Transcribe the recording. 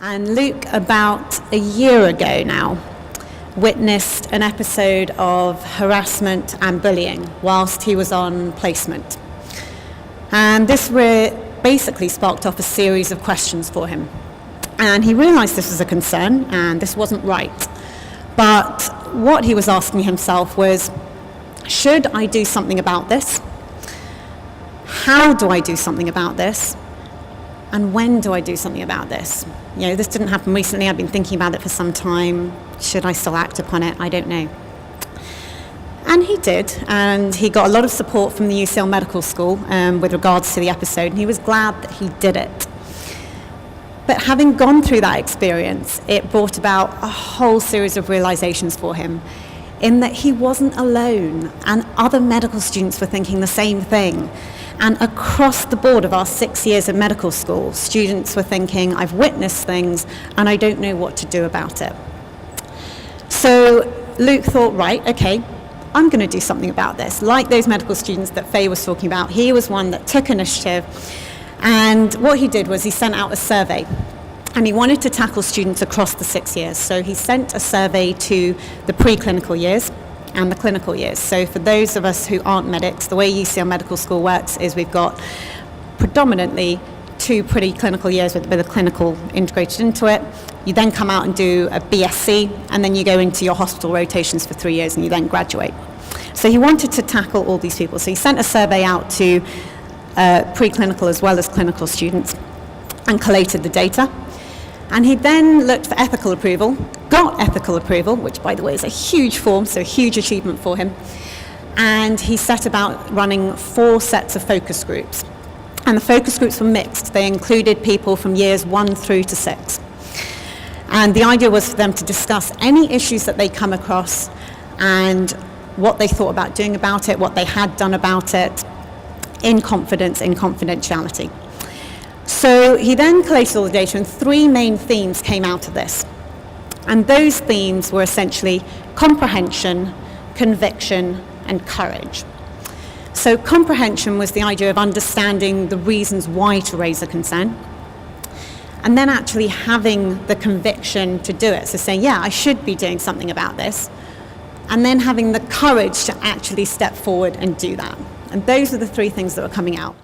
And Luke, about a year ago now, witnessed an episode of harassment and bullying whilst he was on placement. And this basically sparked off a series of questions for him. And he realised this was a concern and this wasn't right. But what he was asking himself was, should I do something about this? How do I do something about this? And when do I do something about this? You know, this didn't happen recently. I've been thinking about it for some time. Should I still act upon it? I don't know. And he did, and he got a lot of support from the UCL Medical School with regards to the episode, and he was glad that he did it. But having gone through that experience, it brought about a whole series of realizations for him, in that he wasn't alone, and other medical students were thinking the same thing. And across the board of our 6 years of medical school, students were thinking, I've witnessed things and I don't know what to do about it. So Luke thought, right, okay, I'm going to do something about this. Like those medical students that Faye was talking about, he was one that took initiative. And what he did was he sent out a survey. And he wanted to tackle students across the 6 years. So he sent a survey to the preclinical years and the clinical years. So for those of us who aren't medics, the way UCL Medical School works is we've got predominantly 2 preclinical years with a bit of clinical integrated into it. You then come out and do a BSc, and then you go into your hospital rotations for 3 years and you then graduate. So he wanted to tackle all these people. So he sent a survey out to preclinical as well as clinical students and collated the data. And he then looked for ethical approval, got ethical approval, which, by the way, is a huge form, so a huge achievement for him. And he set about running 4 sets of focus groups. And the focus groups were mixed. They included people from years 1 through to 6. And the idea was for them to discuss any issues that they come across and what they thought about doing about it, what they had done about it, in confidence, in confidentiality. So he then collated all the data, and 3 main themes came out of this. And those themes were essentially comprehension, conviction, and courage. So comprehension was the idea of understanding the reasons why to raise a concern, and then actually having the conviction to do it. So saying, yeah, I should be doing something about this, and then having the courage to actually step forward and do that. And those are the 3 things that were coming out.